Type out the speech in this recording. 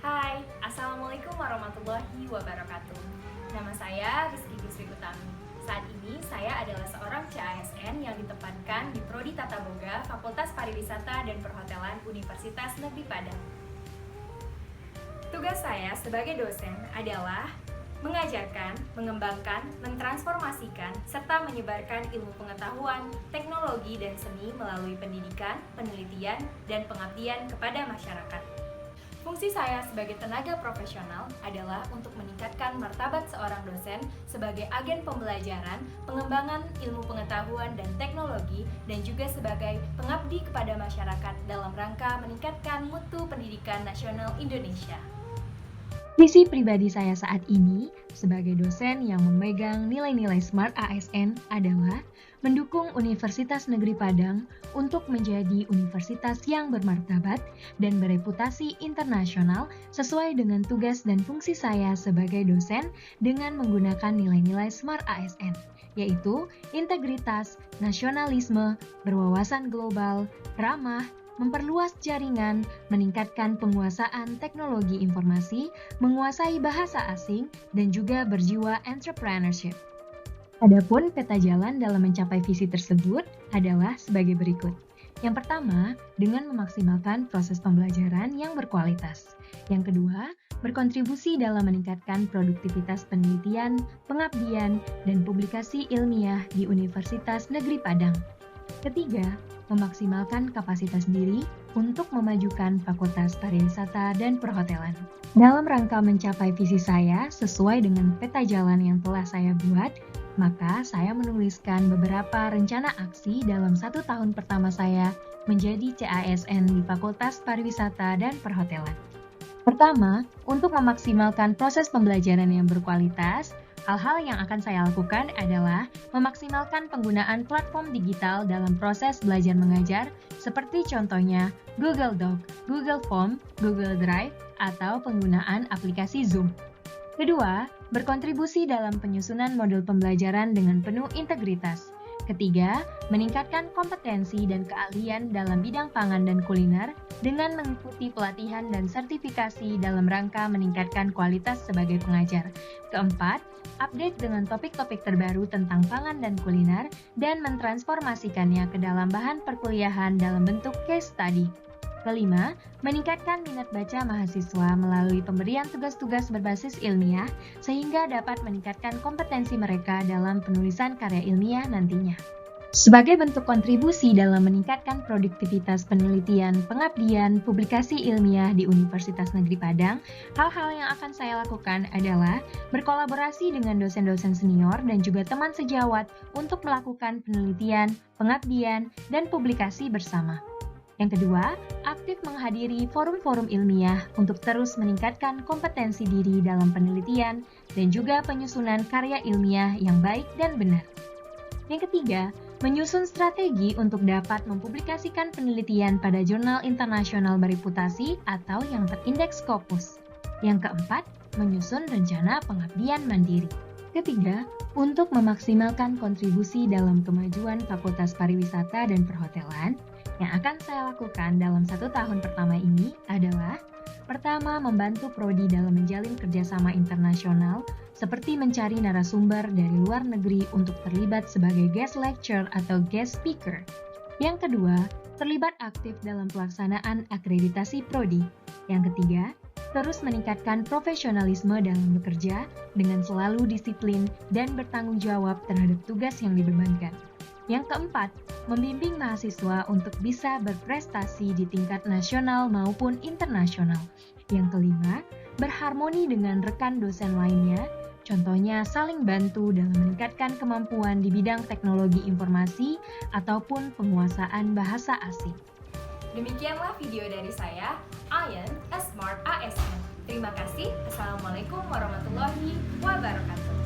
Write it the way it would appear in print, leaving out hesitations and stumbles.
Hai, Assalamualaikum warahmatullahi wabarakatuh. Nama saya Rizky Gisri Utami. Saat ini saya adalah seorang CASN yang ditempatkan di Prodi Tata Boga Fakultas Pariwisata dan Perhotelan Universitas Negeri Padang. Tugas saya sebagai dosen adalah mengajarkan, mengembangkan, mentransformasikan, serta menyebarkan ilmu pengetahuan, teknologi, dan seni melalui pendidikan, penelitian, dan pengabdian kepada masyarakat. Fungsi saya sebagai tenaga profesional adalah untuk meningkatkan martabat seorang dosen sebagai agen pembelajaran, pengembangan ilmu pengetahuan dan teknologi, dan juga sebagai pengabdi kepada masyarakat dalam rangka meningkatkan mutu pendidikan nasional Indonesia. Visi pribadi saya saat ini sebagai dosen yang memegang nilai-nilai Smart ASN adalah mendukung Universitas Negeri Padang untuk menjadi universitas yang bermartabat dan bereputasi internasional sesuai dengan tugas dan fungsi saya sebagai dosen dengan menggunakan nilai-nilai Smart ASN, yaitu integritas, nasionalisme, berwawasan global, ramah, memperluas jaringan, meningkatkan penguasaan teknologi informasi, menguasai bahasa asing, dan juga berjiwa entrepreneurship. Adapun peta jalan dalam mencapai visi tersebut adalah sebagai berikut. Yang pertama, dengan memaksimalkan proses pembelajaran yang berkualitas. Yang kedua, berkontribusi dalam meningkatkan produktivitas penelitian, pengabdian, dan publikasi ilmiah di Universitas Negeri Padang. Ketiga, memaksimalkan kapasitas diri untuk memajukan Fakultas Pariwisata dan Perhotelan. Dalam rangka mencapai visi saya sesuai dengan peta jalan yang telah saya buat, maka saya menuliskan beberapa rencana aksi dalam 1 tahun pertama saya menjadi CASN di Fakultas Pariwisata dan Perhotelan. Pertama, untuk memaksimalkan proses pembelajaran yang berkualitas, hal-hal yang akan saya lakukan adalah memaksimalkan penggunaan platform digital dalam proses belajar mengajar seperti contohnya Google Doc, Google Form, Google Drive, atau penggunaan aplikasi Zoom. Kedua, berkontribusi dalam penyusunan modul pembelajaran dengan penuh integritas. Ketiga, meningkatkan kompetensi dan keahlian dalam bidang pangan dan kuliner dengan mengikuti pelatihan dan sertifikasi dalam rangka meningkatkan kualitas sebagai pengajar. Keempat, update dengan topik-topik terbaru tentang pangan dan kuliner dan mentransformasikannya ke dalam bahan perkuliahan dalam bentuk case study. Kelima, meningkatkan minat baca mahasiswa melalui pemberian tugas-tugas berbasis ilmiah sehingga dapat meningkatkan kompetensi mereka dalam penulisan karya ilmiah nantinya. Sebagai bentuk kontribusi dalam meningkatkan produktivitas penelitian, pengabdian, publikasi ilmiah di Universitas Negeri Padang, hal-hal yang akan saya lakukan adalah berkolaborasi dengan dosen-dosen senior dan juga teman sejawat untuk melakukan penelitian, pengabdian, dan publikasi bersama. Yang kedua, aktif menghadiri forum-forum ilmiah untuk terus meningkatkan kompetensi diri dalam penelitian dan juga penyusunan karya ilmiah yang baik dan benar. Yang ketiga, menyusun strategi untuk dapat mempublikasikan penelitian pada jurnal internasional bereputasi atau yang terindeks Scopus. Yang keempat, menyusun rencana pengabdian mandiri. Ketiga, untuk memaksimalkan kontribusi dalam kemajuan Fakultas Pariwisata dan Perhotelan, yang akan saya lakukan dalam 1 tahun pertama ini adalah pertama, membantu Prodi dalam menjalin kerjasama internasional seperti mencari narasumber dari luar negeri untuk terlibat sebagai guest lecturer atau guest speaker. Yang kedua, terlibat aktif dalam pelaksanaan akreditasi Prodi. Yang ketiga, terus meningkatkan profesionalisme dalam bekerja dengan selalu disiplin dan bertanggung jawab terhadap tugas yang dibebankan. Yang keempat, membimbing mahasiswa untuk bisa berprestasi di tingkat nasional maupun internasional. Yang kelima, berharmoni dengan rekan dosen lainnya, contohnya saling bantu dalam meningkatkan kemampuan di bidang teknologi informasi ataupun penguasaan bahasa asing. Demikianlah video dari saya, Ayan, a Smart ASN. Terima kasih. Assalamualaikum warahmatullahi wabarakatuh.